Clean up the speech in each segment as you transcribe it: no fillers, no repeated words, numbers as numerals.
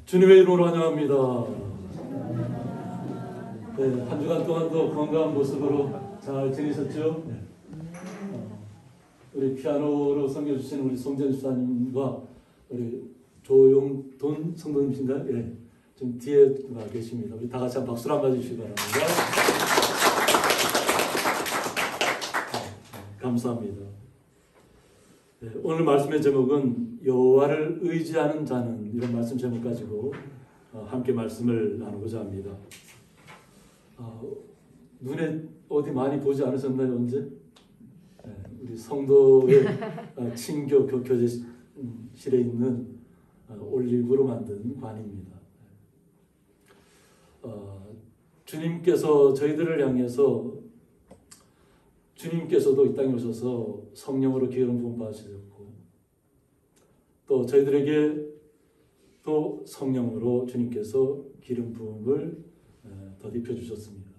주님의 이름으로 환영합니다. 네, 한 주간 동안도 건강한 모습으로 잘 지내셨죠? 네. 우리 피아노로 섬겨주신 우리 송전 수사님과 우리 조용돈 성도님이신가요? 예, 지금 뒤에 계십니다. 우리 다 같이 한 박수를 한번 해주시기 바랍니다. 감사합니다. 네, 오늘 말씀의 제목은 여호와를 의지하는 자는, 이런 말씀 제목 가지고 함께 말씀을 나누고자 합니다. 눈에 어디 많이 보지 않으셨나요? 언제? 네, 우리 성도의 친교 교교제실에 있는 올리브로 만든 관입니다. 주님께서 저희들을 향해서, 주님께서도 이 땅에 오셔서 성령으로 기름 부음 받으셨고, 또 저희들에게 또 성령으로 주님께서 기름 부음을 덧입혀 주셨습니다.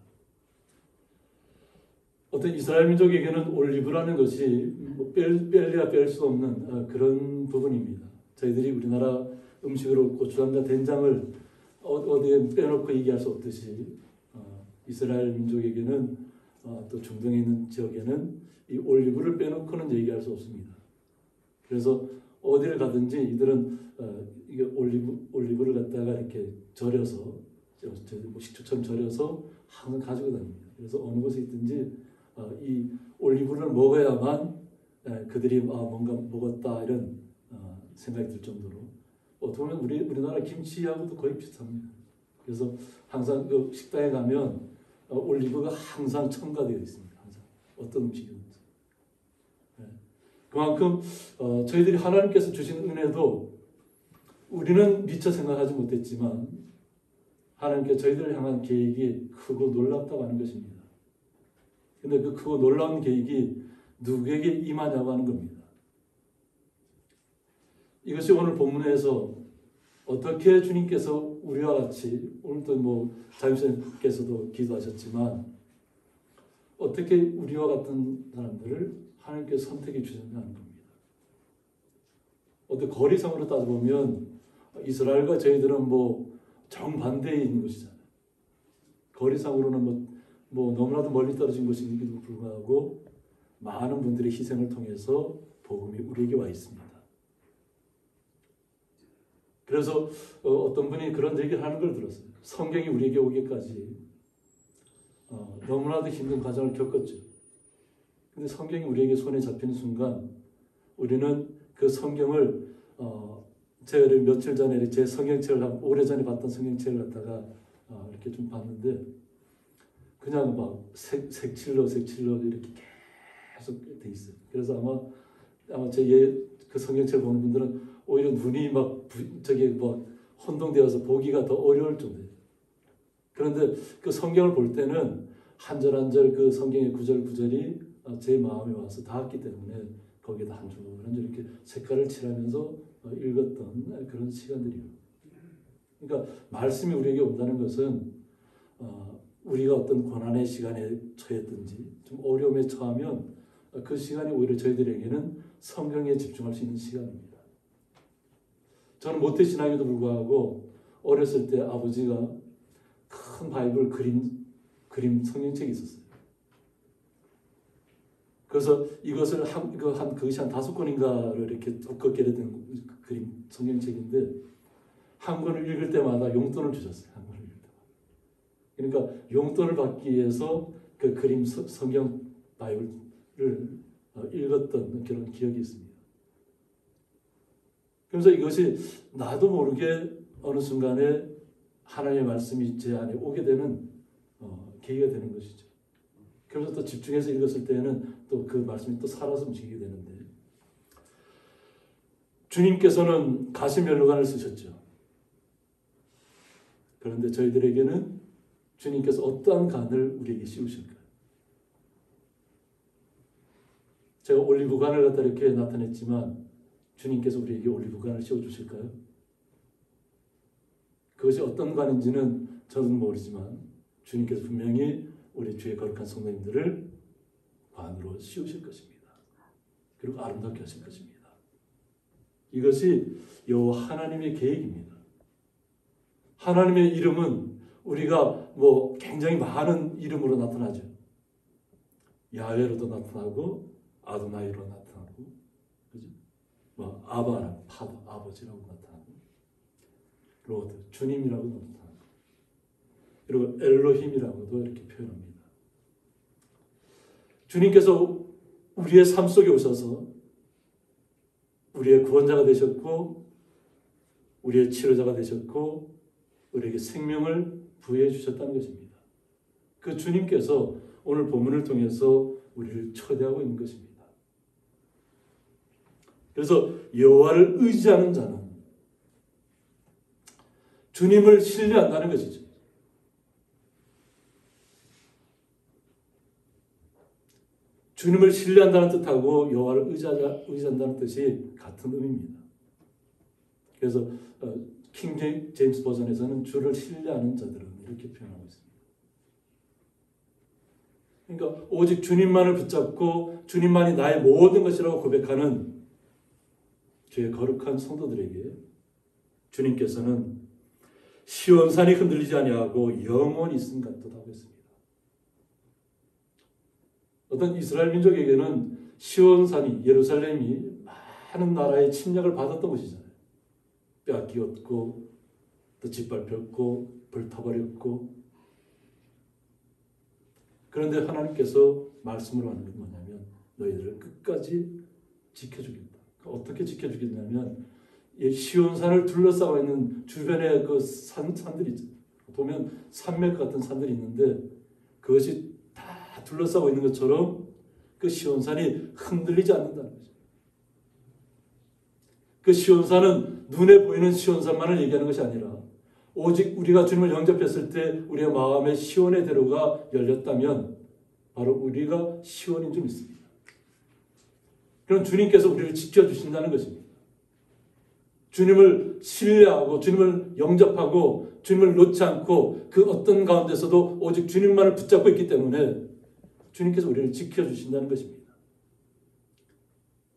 어떤 이스라엘 민족에게는 올리브라는 것이 뺄래야 뺄 수 없는 그런 부분입니다. 저희들이 우리나라 음식으로 고추장과 된장을 어디에 빼놓고 얘기할 수 없듯이 이스라엘 민족에게는 또 중동에 있는 지역에는 이 올리브를 빼놓고는 얘기할 수 없습니다. 그래서 어디를 가든지 이들은 이게 올리브를 갖다가 이렇게 절여서, 식초처럼 절여서 항상 가지고 다닙니다. 그래서 어느 곳에 있든지 이 올리브를 먹어야만 그들이 뭔가 먹었다, 이런 생각이 들 정도로, 어떻게 보면 우리나라 김치하고도 거의 비슷합니다. 그래서 항상 그 식당에 가면 올리브가 항상 첨가되어 있습니다. 항상 어떤 음식이든. 그만큼 저희들이 하나님께서 주신 은혜도 우리는 미처 생각하지 못했지만 하나님께서 저희들을 향한 계획이 크고 놀랍다고 하는 것입니다. 근데 그 크고 놀라운 계획이 누구에게 임하냐고 하는 겁니다. 이것이 오늘 본문에서 어떻게 주님께서 우리와 같이, 오늘도 자유선생님께서도 기도하셨지만, 어떻게 우리와 같은 사람들을 하나님께서 선택해 주셨냐는 겁니다. 어떤 거리상으로 따져보면 이스라엘과 저희들은 정반대에 있는 것이잖아요. 거리상으로는 너무나도 멀리 떨어진 것임에도 불구하고 많은 분들의 희생을 통해서 복음이 우리에게 와 있습니다. 그래서 어떤 분이 그런 얘기를 하는 걸 들었어요. 성경이 우리에게 오기까지 너무나도 힘든 과정을 겪었죠. 근데 성경이 우리에게 손에 잡히는 순간 우리는 그 성경을, 제가 며칠 전에 제 성경책을, 오래전에 봤던 성경책을 갖다가 이렇게 좀 봤는데, 그냥 색칠로 이렇게 계속 돼 있어요. 그래서 아마 그 성경책을 보는 분들은 오히려 눈이 혼동되어서 보기가 더 어려울 정도예요. 그런데 그 성경을 볼 때는 한 절 한 절 그 성경의 구절구절이 제 마음에 와서 닿았기 때문에 거기에다 한 줄 이렇게 색깔을 칠하면서 읽었던 그런 시간들이에요. 그러니까 말씀이 우리에게 온다는 것은 우리가 어떤 고난의 시간에 처했든지 좀 어려움에 처하면 그 시간이 오히려 저희들에게는 성경에 집중할 수 있는 시간입니다. 저는 모태신앙에도 불구하고 어렸을 때 아버지가 큰 바이블 그림 성경책이 있었어요. 그래서 이것을 그것이 한 5권인가를 이렇게 두껍게 된 그림 성경책인데, 한 권을 읽을 때마다 용돈을 주셨어요. 한 권을 읽을 때마다. 그러니까 용돈을 받기 위해서 그 그림 성경 바이블을 읽었던 그런 기억이 있습니다. 그래서 이것이 나도 모르게 어느 순간에 하나님의 말씀이 제 안에 오게 되는 계기가 되는 것이죠. 그래서 또 집중해서 읽었을 때는 또 그 말씀이 또 살아서 움직이게 되는데, 주님께서는 가시면류관을 쓰셨죠. 그런데 저희들에게는 주님께서 어떠한 간을 우리에게 씌우실까요? 제가 올리브관을 갖다 이렇게 나타냈지만 주님께서 우리에게 올리브관을 씌워주실까요? 그것이 어떤 관인지는 저는 모르지만 주님께서 분명히 우리 주의 거룩한 성도님들을 관으로 씌우실 것입니다. 그리고 아름답게 하실 것입니다. 이것이 여호와 하나님의 계획입니다. 하나님의 이름은 우리가 굉장히 많은 이름으로 나타나죠. 야훼로도 나타나고 아도나이로 나타나고, 그죠? 아바라고, 파더, 아버지라고 나타나고, 로드, 주님이라고 나타나고, 그리고 엘로힘이라고도 이렇게 표현합니다. 주님께서 우리의 삶 속에 오셔서 우리의 구원자가 되셨고, 우리의 치료자가 되셨고, 우리에게 생명을 부여해 주셨다는 것입니다. 그 주님께서 오늘 본문을 통해서 우리를 초대하고 있는 것입니다. 그래서 여호와를 의지하는 자는 주님을 신뢰한다는 것이죠. 주님을 신뢰한다는 뜻하고 여호와를 의지한다는 뜻이 같은 의미입니다. 그래서 킹 제임스 버전에서는 주를 신뢰하는 자들은 이렇게 표현하고 있습니다. 그러니까 오직 주님만을 붙잡고 주님만이 나의 모든 것이라고 고백하는 주의 거룩한 성도들에게 주님께서는 시온산이 흔들리지 아니하고 영원히 있음 같도다 했습니다. 어떤 이스라엘 민족에게는 시온산이, 예루살렘이 많은 나라의 침략을 받았던 것이잖아요. 빼앗기었고 또 짓밟혔고 불타버렸고. 그런데 하나님께서 말씀을 하는 건 뭐냐면 너희들을 끝까지 지켜주겠다. 어떻게 지켜주겠냐면 시온산을 둘러싸고 있는 주변에 그 산들이 있죠. 보면 산맥 같은 산들이 있는데 그것이 다 둘러싸고 있는 것처럼 그 시온산이 흔들리지 않는다는 거죠. 그 시온산은 눈에 보이는 시온산만을 얘기하는 것이 아니라 오직 우리가 주님을 영접했을 때 우리의 마음에 시온의 대로가 열렸다면 바로 우리가 시온인 줄 믿습니다. 그럼 주님께서 우리를 지켜주신다는 것입니다. 주님을 신뢰하고 주님을 영접하고 주님을 놓지 않고 그 어떤 가운데서도 오직 주님만을 붙잡고 있기 때문에 주님께서 우리를 지켜주신다는 것입니다.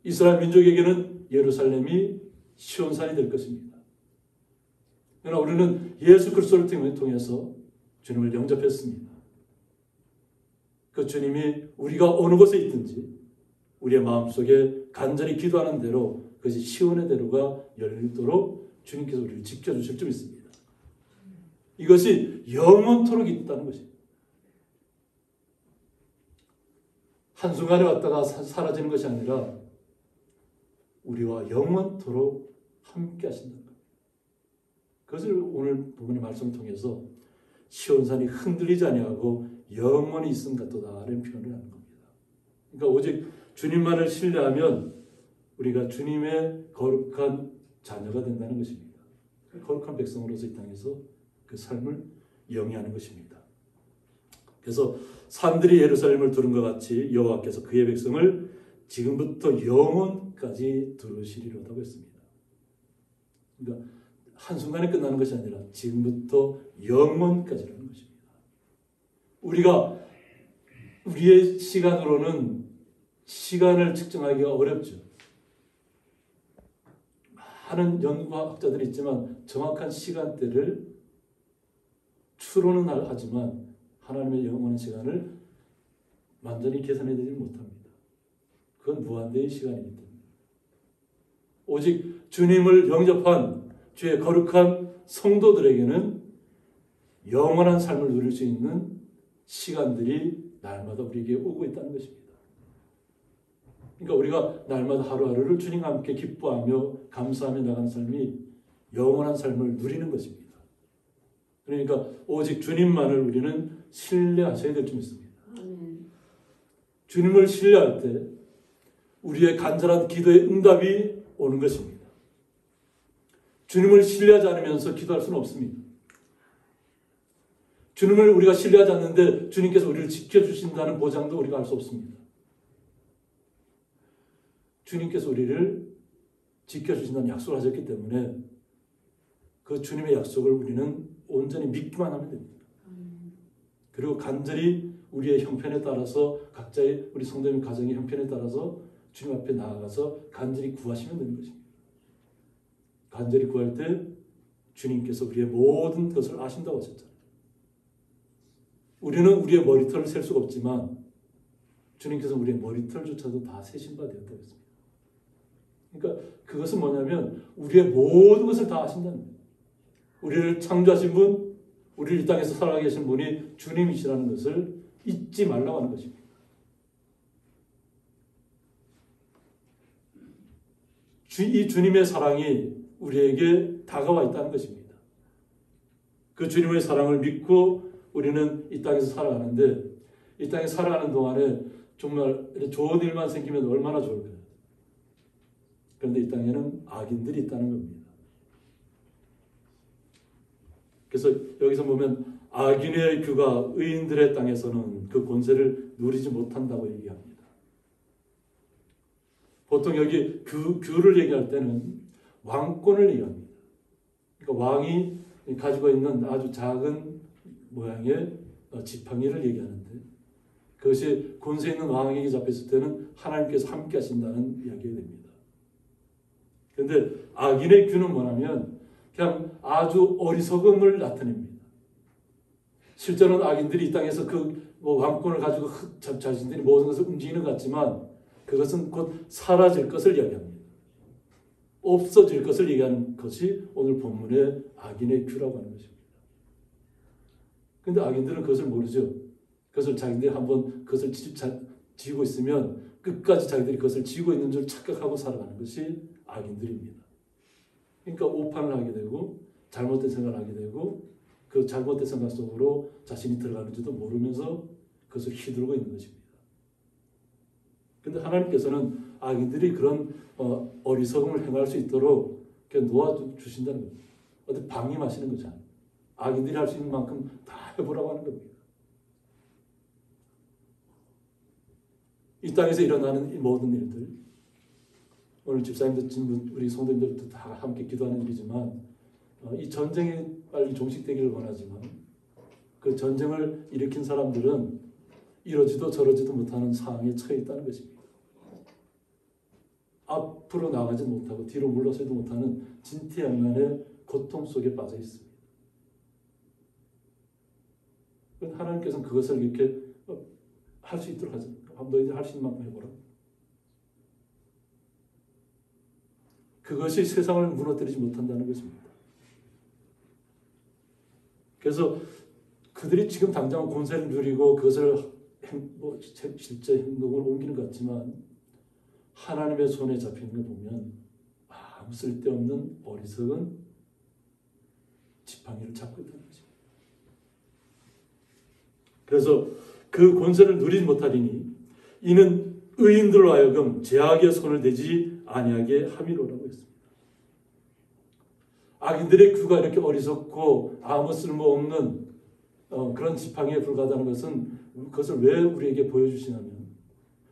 이스라엘 민족에게는 예루살렘이 시온산이 될 것입니다. 그러나 우리는 예수 그리스도를 통해서 주님을 영접했습니다. 그 주님이 우리가 어느 곳에 있든지 우리의 마음속에 간절히 기도하는 대로 그것이 시온의 대로가 열리도록 주님께서 우리를 지켜주실 줄 믿습니다. 이것이 영원토록 있다는 것입니다. 한순간에 왔다가 사라지는 것이 아니라 우리와 영원토록 함께 하신다는 것. 그것을 오늘 부분의 말씀을 통해서 시온산이 흔들리지 아니하고 영원히 있음 같도다라는 표현을 하는 겁니다. 그러니까 오직 주님만을 신뢰하면 우리가 주님의 거룩한 자녀가 된다는 것입니다. 거룩한 백성으로서 이 땅에서 그 삶을 영위하는 것입니다. 그래서 산들이 예루살렘을 두른 것 같이 여호와께서 그의 백성을 지금부터 영원까지 두르시리로다고 했습니다. 그러니까 한순간에 끝나는 것이 아니라 지금부터 영원까지라는 것입니다. 우리가 우리의 시간으로는 시간을 측정하기가 어렵죠. 많은 연구학자들이 있지만 정확한 시간대를 추론은 하지만 하나님의 영원한 시간을 완전히 계산해내지 못합니다. 그건 무한대의 시간이기 때문에. 오직 주님을 영접한 주의 거룩한 성도들에게는 영원한 삶을 누릴 수 있는 시간들이 날마다 우리에게 오고 있다는 것입니다. 그러니까 우리가 날마다 하루하루를 주님과 함께 기뻐하며 감사하며 나가는 삶이 영원한 삶을 누리는 것입니다. 그러니까 오직 주님만을 우리는 신뢰하셔야 될 줄 믿습니다. 주님을 신뢰할 때 우리의 간절한 기도의 응답이 오는 것입니다. 주님을 신뢰하지 않으면서 기도할 수는 없습니다. 주님을 우리가 신뢰하지 않는데 주님께서 우리를 지켜주신다는 보장도 우리가 할 수 없습니다. 주님께서 우리를 지켜주신다는 약속을 하셨기 때문에 그 주님의 약속을 우리는 온전히 믿기만 하면 됩니다. 그리고 간절히 우리의 형편에 따라서 각자의 우리 성도님 가정의 형편에 따라서 주님 앞에 나아가서 간절히 구하시면 되는 것입니다. 간절히 구할 때 주님께서 우리의 모든 것을 아신다고 하셨잖아요. 우리는 우리의 머리털을 셀 수가 없지만 주님께서 우리의 머리털조차도 다 세신 바 되었다고 했습니다. 그러니까 그것은 뭐냐면 우리의 모든 것을 다 아신다는 거예요. 우리를 창조하신 분, 우리를 이 땅에서 살아가게 하신 분이 주님이시라는 것을 잊지 말라고 하는 것입니다. 이 주님의 사랑이 우리에게 다가와 있다는 것입니다. 그 주님의 사랑을 믿고 우리는 이 땅에서 살아가는데 이 땅에 살아가는 동안에 정말 좋은 일만 생기면 얼마나 좋을까요? 그런데 이 땅에는 악인들이 있다는 겁니다. 그래서 여기서 보면 악인의 규가 의인들의 땅에서는 그 권세를 누리지 못한다고 얘기합니다. 보통 여기 규를 얘기할 때는 왕권을 얘기합니다. 그러니까 왕이 가지고 있는 아주 작은 모양의 지팡이를 얘기하는데 그것이 권세 있는 왕에게 잡혔을 때는 하나님께서 함께 하신다는 이야기가 됩니다. 그런데 악인의 규는 뭐냐면 그냥 아주 어리석음을 나타냅니다. 실제로는 악인들이 이 땅에서 그 왕권을 가지고 자신들이 모든 것을 움직이는 것 같지만 그것은 곧 사라질 것을 이야기합니다. 없어질 것을 얘기하는 것이 오늘 본문의 악인의 규라고 하는 것입니다. 그런데 악인들은 그것을 모르죠. 그것을 자기들이 한번 그것을 지고 있으면 끝까지 자기들이 그것을 지고 있는 줄 착각하고 살아가는 것이 악인들입니다. 그러니까 오판을 하게 되고 잘못된 생각을 하게 되고 그 잘못된 생각 속으로 자신이 들어가는지도 모르면서 그것을 휘두르고 있는 것입니다. 그런데 하나님께서는 악인들이 그런 어리석음을 행할 수 있도록 놓아주신다는 겁니다. 어디 방임하시는 거죠. 악인들이 할 수 있는 만큼 다 해보라고 하는 겁니다. 이 땅에서 일어나는 이 모든 일들, 오늘 집사님들, 우리 성도님들도 다 함께 기도하는 일이지만 이 전쟁이 빨리 종식되기를 원하지만 그 전쟁을 일으킨 사람들은 이러지도 저러지도 못하는 상황에 처해 있다는 것입니다. 앞으로 나가지 못하고 뒤로 물러서지도 못하는 진퇴양난의 고통 속에 빠져 있습니다. 하나님께서는 그것을 이렇게 할 수 있도록 하죠. 너희들 할 수 있는 만큼 해보라. 그것이 세상을 무너뜨리지 못한다는 것입니다. 그래서 그들이 지금 당장 권세를 누리고 그것을 실제 행동으로 옮기는 것 같지만 하나님의 손에 잡히는 걸 보면 아무 쓸데없는 어리석은 지팡이를 잡고 있다는 것입니다. 그래서 그 권세를 누리지 못하리니 이는 의인들로 하여금 죄악의 손을 대지 아니하게 함이로라고 했습니다. 악인들의 규가 이렇게 어리석고 아무 쓸모없는 그런 지팡이에 불과하다는 것은 그것을 왜 우리에게 보여주시냐면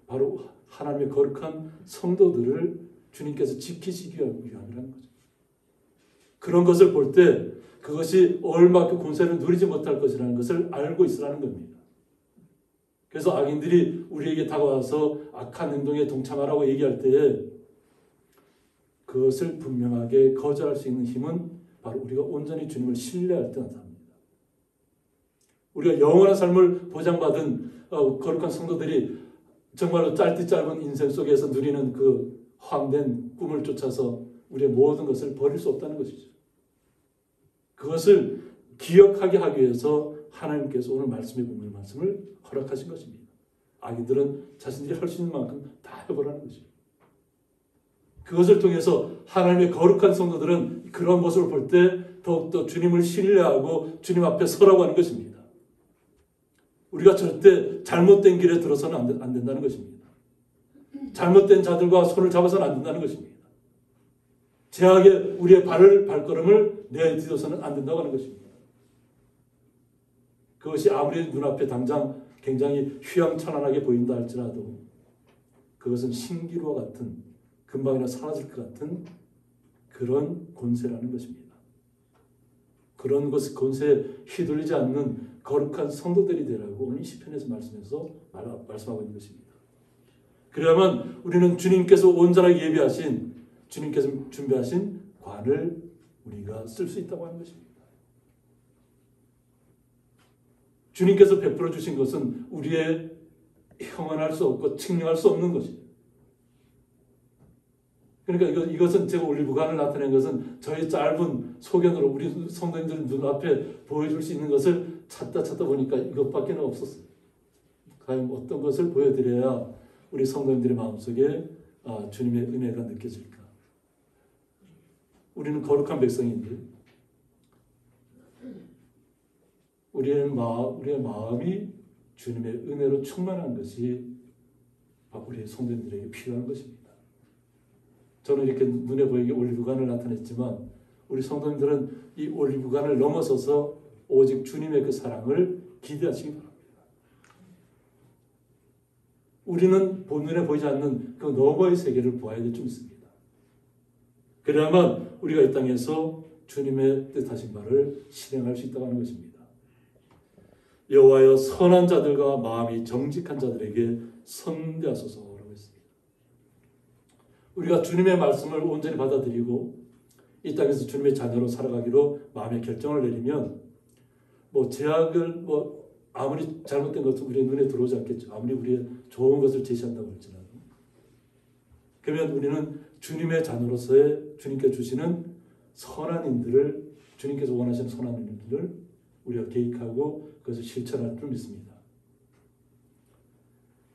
바로 하나님의 거룩한 성도들을 주님께서 지키시기 위함이라는 거죠. 그런 것을 볼 때 그것이 얼마큼 권세를 누리지 못할 것이라는 것을 알고 있으라는 겁니다. 그래서 악인들이 우리에게 다가와서 악한 행동에 동참하라고 얘기할 때에 그것을 분명하게 거절할 수 있는 힘은 바로 우리가 온전히 주님을 신뢰할 때 나타납니다. 우리가 영원한 삶을 보장받은 거룩한 성도들이 정말로 짧디 짧은 인생 속에서 누리는 그 헛된 꿈을 쫓아서 우리의 모든 것을 버릴 수 없다는 것이죠. 그것을 기억하게 하기 위해서 하나님께서 오늘 말씀에 보면 말씀을 허락하신 것입니다. 악인들은 자신들이 할 수 있는 만큼 다 해보라는 것입니다. 그것을 통해서 하나님의 거룩한 성도들은 그런 모습을 볼 때 더욱더 주님을 신뢰하고 주님 앞에 서라고 하는 것입니다. 우리가 절대 잘못된 길에 들어서는 안 된다는 것입니다. 잘못된 자들과 손을 잡아서는 안 된다는 것입니다. 죄악에 우리의 발걸음을 내딛어서는 안 된다고 하는 것입니다. 그것이 아무리 눈앞에 당장 굉장히 휘황찬란하게 보인다 할지라도 그것은 신기루와 같은 금방이나 사라질 것 같은 그런 권세라는 것입니다. 그런 것을 권세에 휘둘리지 않는 거룩한 성도들이 되라고 오늘 시편에서 말씀하고 있는 것입니다. 그래야만 우리는 주님께서 온전하게 예비하신 주님께서 준비하신 관을 우리가 쓸 수 있다고 하는 것입니다. 주님께서 베풀어 주신 것은 우리의 형언할 수 없고 측량할 수 없는 것이에요. 그러니까 이것은 제가 올리브관을 나타낸 것은 저희 짧은 소견으로 우리 성도님들 눈앞에 보여줄 수 있는 것을 찾다 보니까 이것밖에 없었어요. 과연 어떤 것을 보여드려야 우리 성도님들의 마음속에 주님의 은혜가 느껴질까? 우리는 거룩한 백성인데 우리의 마음이 주님의 은혜로 충만한 것이 우리 성도님들에게 필요한 것입니다. 저는 이렇게 눈에 보이게 올리브관을 나타냈지만 우리 성도님들은 이 올리브관을 넘어서서 오직 주님의 그 사랑을 기대하시기 바랍니다. 우리는 본눈에 보이지 않는 그 너머의 세계를 보아야 될 줄 믿습니다. 그래야만 우리가 이 땅에서 주님의 뜻하신 바를 실행할 수 있다고 하는 것입니다. 여호와여 선한 자들과 마음이 정직한 자들에게 선대하소서라고 했습니다. 우리가 주님의 말씀을 온전히 받아들이고 이 땅에서 주님의 자녀로 살아가기로 마음의 결정을 내리면 제약을 아무리 잘못된 것도 우리의 눈에 들어오지 않겠죠. 아무리 우리의 좋은 것을 제시한다고 할지라도. 그러면 우리는 주님의 자녀로서의 주님께 주시는 선한 일들을 주님께서 원하시는 선한 일들을 우리가 계획하고 그것을 실천할 줄 믿습니다.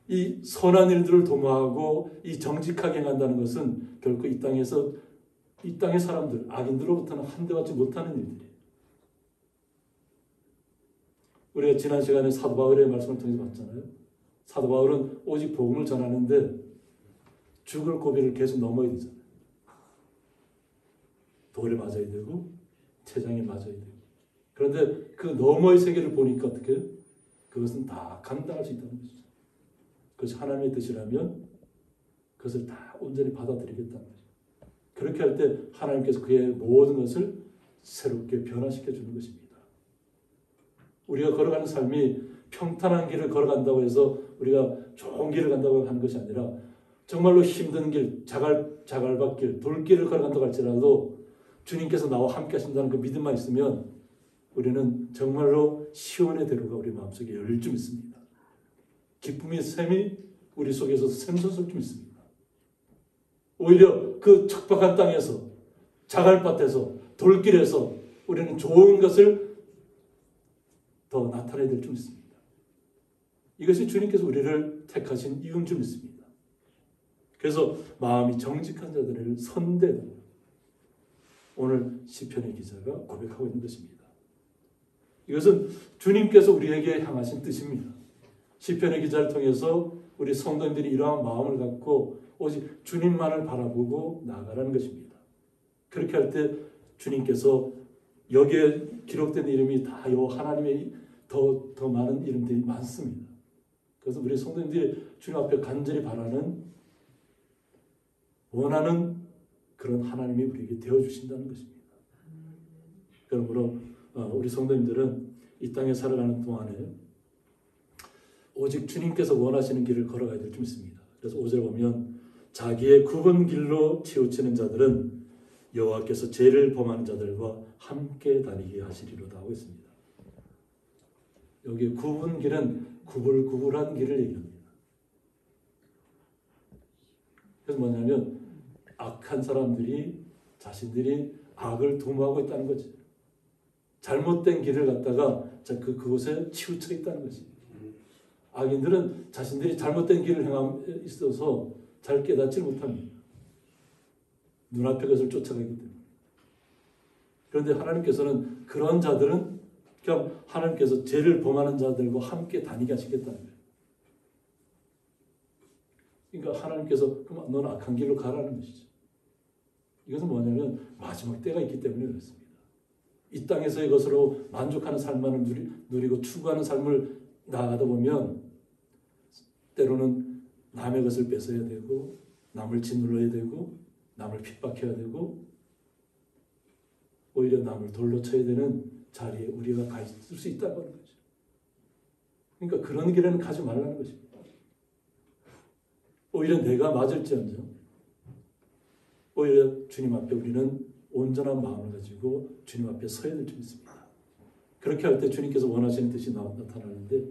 이 선한 일들을 도모하고 이 정직하게 행한다는 것은 결코 이 땅의 사람들, 악인들로부터는 한대받지 못하는 일들이에요. 우리가 지난 시간에 사도 바울의 말씀을 통해서 봤잖아요. 사도 바울은 오직 복음을 전하는데 죽을 고비를 계속 넘어야 되잖아요. 돌에 맞아야 되고 태장에 맞아야 되고. 그런데 그 너머의 세계를 보니까 어떻게? 그것은 다 감당할 수 있다는 것이죠. 그것이 하나님의 뜻이라면 그것을 다 온전히 받아들이겠다는 거죠. 그렇게 할 때 하나님께서 그의 모든 것을 새롭게 변화시켜 주는 것입니다. 우리가 걸어가는 삶이 평탄한 길을 걸어간다고 해서 우리가 좋은 길을 간다고 하는 것이 아니라 정말로 힘든 길, 자갈밭길, 돌길을 걸어간다고 할지라도 주님께서 나와 함께 하신다는 그 믿음만 있으면 우리는 정말로 시온의 대로가 우리 마음속에 열릴 줄 믿습니다. 기쁨의 샘이 우리 속에서 샘솟을 줄 믿습니다. 오히려 그 척박한 땅에서 자갈밭에서 돌길에서 우리는 좋은 것을 더 나타내야 될 줄 믿습니다. 이것이 주님께서 우리를 택하신 이유인 줄 믿습니다. 그래서 마음이 정직한 자들을 선대다. 오늘 시편의 기자가 고백하고 있는 것입니다. 이것은 주님께서 우리에게 향하신 뜻입니다. 시편의 기자를 통해서 우리 성도님들이 이러한 마음을 갖고 오직 주님만을 바라보고 나아가라는 것입니다. 그렇게 할 때 주님께서 여기에 기록된 이름이 다 하나님의 더 많은 이름들이 많습니다. 그래서 우리 성도님들이 주님 앞에 간절히 원하는 그런 하나님이 우리에게 되어주신다는 것입니다. 그러므로 우리 성도님들은 이 땅에 살아가는 동안에 오직 주님께서 원하시는 길을 걸어가야 될 줄 믿습니다. 그래서 5절 보면 자기의 굽은 길로 치우치는 자들은 여호와께서 죄를 범하는 자들과 함께 다니게 하시리로다 하고 있습니다. 여기 굽은 길은 구불구불한 길을 얘기합니다. 그래서 뭐냐면 악한 사람들이 자신들이 악을 도모하고 있다는 거죠. 잘못된 길을 갖다가 그곳에 치우쳐 있다는 것입니다. 악인들은 자신들이 잘못된 길을 행함에 있어서 잘 깨닫지 못합니다. 눈앞에 것을 쫓아가기 때문에. 그런데 하나님께서는 그런 자들은 그냥 하나님께서 죄를 범하는 자들과 함께 다니게 하시겠다는 거예요. 그러니까 하나님께서 그럼 너는 악한 길로 가라는 것이죠. 이것은 뭐냐면 마지막 때가 있기 때문에 그렇습니다. 이 땅에서의 것으로 만족하는 삶만을 누리고 추구하는 삶을 나아가다 보면 때로는 남의 것을 뺏어야 되고 남을 짓눌러야 되고 남을 핍박해야 되고 오히려 남을 돌로 쳐야 되는 자리에 우리가 가 있을 수 있다고 하는 거죠. 그러니까 그런 길에는 가지 말라는 것입니다. 오히려 내가 맞을지언정 오히려 주님 앞에 우리는 온전한 마음을 가지고 주님 앞에 서야 될 줄 믿습니다. 그렇게 할 때 주님께서 원하시는 뜻이 나타나는데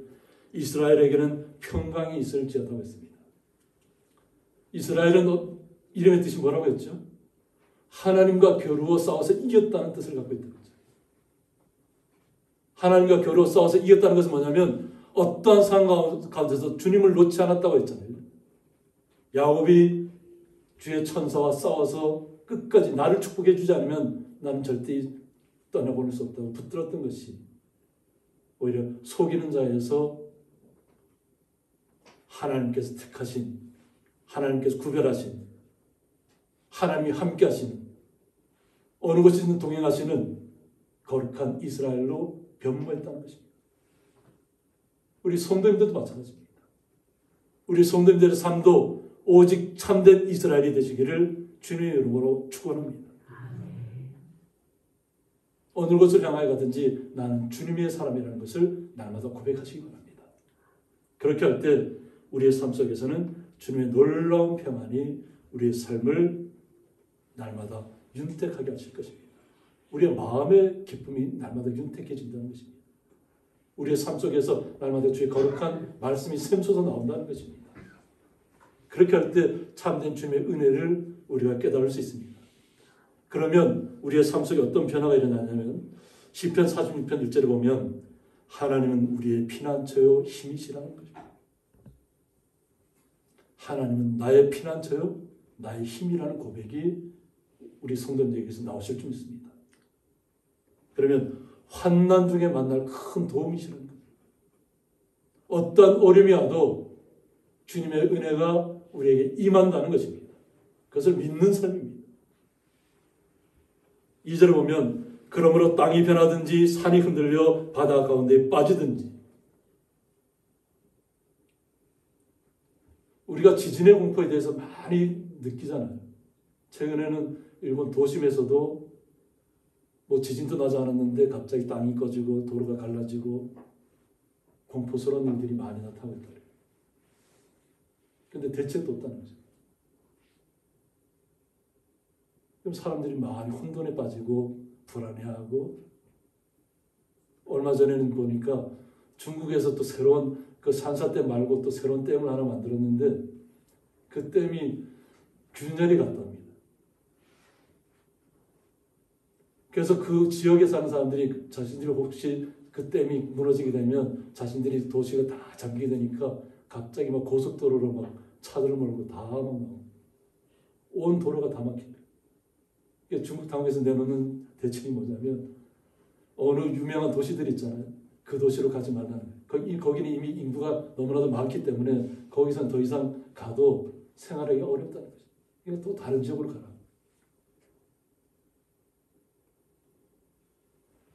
이스라엘에게는 평강이 있을지어다고 했습니다. 이스라엘은 이름의 뜻이 뭐라고 했죠? 하나님과 겨루어 싸워서 이겼다는 뜻을 갖고 있다는 거죠. 하나님과 겨루어 싸워서 이겼다는 것은 뭐냐면 어떠한 상황 가운데서 주님을 놓지 않았다고 했잖아요. 야곱이 주의 천사와 싸워서 끝까지 나를 축복해 주지 않으면 나는 절대 떠나보낼 수 없다고 붙들었던 것이 오히려 속이는 자에서 하나님께서 택하신, 하나님께서 구별하신, 하나님이 함께 하시는, 어느 곳이든 동행하시는 거룩한 이스라엘로 변모했다는 것입니다. 우리 성도님들도 마찬가지입니다. 우리 성도님들의 삶도 오직 참된 이스라엘이 되시기를 주님의 이름으로 축원합니다. 어느 곳을 향하여 가든지 나는 주님의 사람이라는 것을 날마다 고백하시기 바랍니다. 그렇게 할 때 우리의 삶 속에서는 주님의 놀라운 평안이 우리의 삶을 날마다 윤택하게 하실 것입니다. 우리의 마음의 기쁨이 날마다 윤택해진다는 것입니다. 우리의 삶 속에서 날마다 주의 거룩한 말씀이 샘솟아 나온다는 것입니다. 그렇게 할 때 참된 주님의 은혜를 우리가 깨달을 수 있습니다. 그러면 우리의 삶 속에 어떤 변화가 일어나냐면 시편 46편 1절에 보면 하나님은 우리의 피난처요 힘이시라는 것입니다. 하나님은 나의 피난처요 나의 힘이라는 고백이 우리 성도님들에게서 나오실 줄 믿습니다. 그러면 환난 중에 만날 큰 도움이시라는 겁니다. 어떠한 어려움이 와도 주님의 은혜가 우리에게 임한다는 것입니다. 그것을 믿는 삶입니다. 2절에 보면 그러므로 땅이 변하든지 산이 흔들려 바다 가운데 빠지든지 우리가 지진의 공포에 대해서 많이 느끼잖아요. 최근에는 일본 도심에서도 뭐 지진도 나지 않았는데 갑자기 땅이 꺼지고 도로가 갈라지고 공포스러운 일들이 많이 나타나고 있다. 그런데 대책도 없다는 거죠. 그럼 사람들이 많이 혼돈에 빠지고 불안해하고 얼마 전에는 보니까 중국에서 또 새로운 그 산사댐 말고 또 새로운 댐을 하나 만들었는데 그 댐이 균열이 갔답니다. 그래서 그 지역에 사는 사람들이 자신들이 혹시 그 댐이 무너지게 되면 자신들이 도시가 다 잠기게 되니까 갑자기 막 고속도로로 막 차들을 몰고 다 막 온 도로가 다 막힌다. 중국 당국에서 내놓는 대책이 뭐냐면 어느 유명한 도시들 있잖아요. 그 도시로 가지 말라는 거예요. 거기는 이미 인구가 너무나도 많기 때문에 거기선 더 이상 가도 생활하기 어렵다는 거죠. 이거 또 다른 지역으로 가라.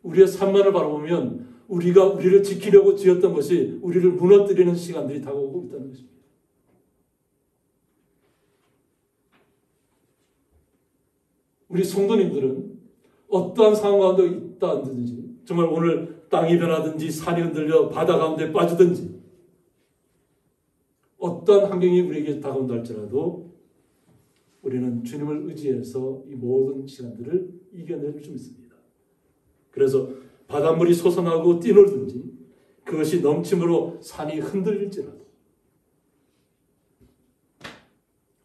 우리의 삶만을 바라보면 우리가 우리를 지키려고 지었던 것이 우리를 무너뜨리는 시간들이 다가오고 있다는 것입니다. 우리 성도님들은 어떠한 상황 가운데 있다든지 정말 오늘 땅이 변하든지 산이 흔들려 바다 가운데 빠지든지 어떠한 환경이 우리에게 다가온다 할지라도 우리는 주님을 의지해서 이 모든 시간들을 이겨낼 줄 믿습니다. 그래서 바닷물이 솟아나고 뛰놀든지 그것이 넘침으로 산이 흔들릴지라도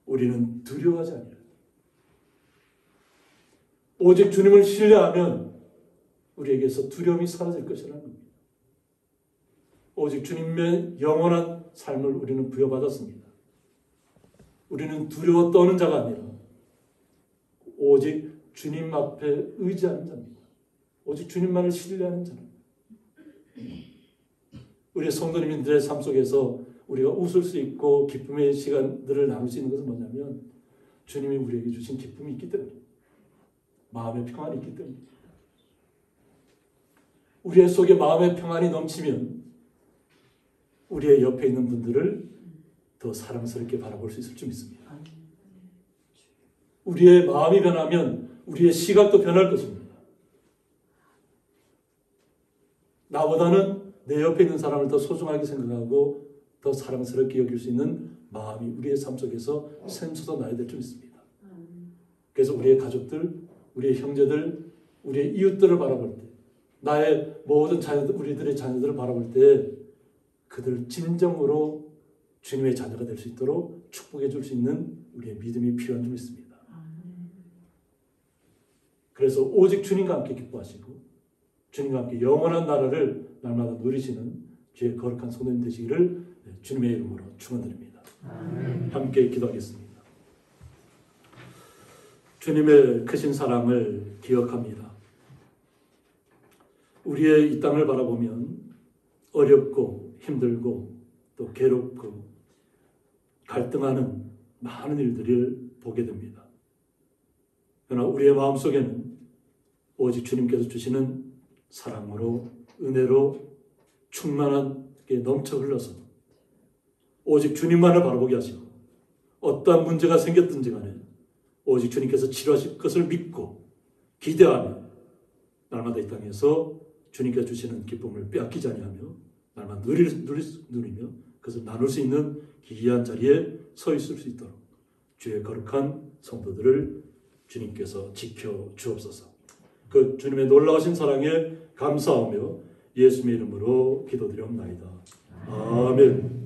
우리는 두려워하지 아니하라. 오직 주님을 신뢰하면 우리에게서 두려움이 사라질 것이라는 겁니다. 오직 주님의 영원한 삶을 우리는 부여받았습니다. 우리는 두려워 떠는 자가 아니라 오직 주님 앞에 의지하는 자입니다. 오직 주님만을 신뢰하는 자입니다. 우리의 성도님들의 삶 속에서 우리가 웃을 수 있고 기쁨의 시간들을 나눌 수 있는 것은 뭐냐면 주님이 우리에게 주신 기쁨이 있기 때문입니다. 마음의 평안이 있기 때문입니다. 우리의 속에 마음의 평안이 넘치면 우리의 옆에 있는 분들을 더 사랑스럽게 바라볼 수 있을 줄 믿습니다. 우리의 마음이 변하면 우리의 시각도 변할 것입니다. 나보다는 내 옆에 있는 사람을 더 소중하게 생각하고 더 사랑스럽게 여길 수 있는 마음이 우리의 삶 속에서 샘솟아 나야 될 줄 믿습니다. 그래서 우리의 가족들, 우리의 형제들, 우리의 이웃들을 바라볼 때, 나의 모든 자녀들, 우리들의 자녀들을 바라볼 때 그들 진정으로 주님의 자녀가 될 수 있도록 축복해 줄 수 있는 우리의 믿음이 필요한 줄 믿습니다. 그래서 오직 주님과 함께 기뻐하시고 주님과 함께 영원한 나라를 날마다 누리시는 주의 거룩한 소년 되시기를 주님의 이름으로 축원드립니다. 함께 기도하겠습니다. 주님의 크신 사랑을 기억합니다. 우리의 이 땅을 바라보면 어렵고 힘들고 또 괴롭고 갈등하는 많은 일들을 보게 됩니다. 그러나 우리의 마음속에는 오직 주님께서 주시는 사랑으로 은혜로 충만하게 넘쳐 흘러서 오직 주님만을 바라보게 하시고 어떠한 문제가 생겼든지 간에 오직 주님께서 치료하실 것을 믿고 기대하며 날마다 이 땅에서 주님께서 주시는 기쁨을 빼앗기지 아니하며 날마다 누리며 그것을 나눌 수 있는 기이한 자리에 서 있을 수 있도록 주의 거룩한 성도들을 주님께서 지켜 주옵소서. 그 주님의 놀라우신 사랑에 감사하며 예수님의 이름으로 기도드리옵나이다. 아멘.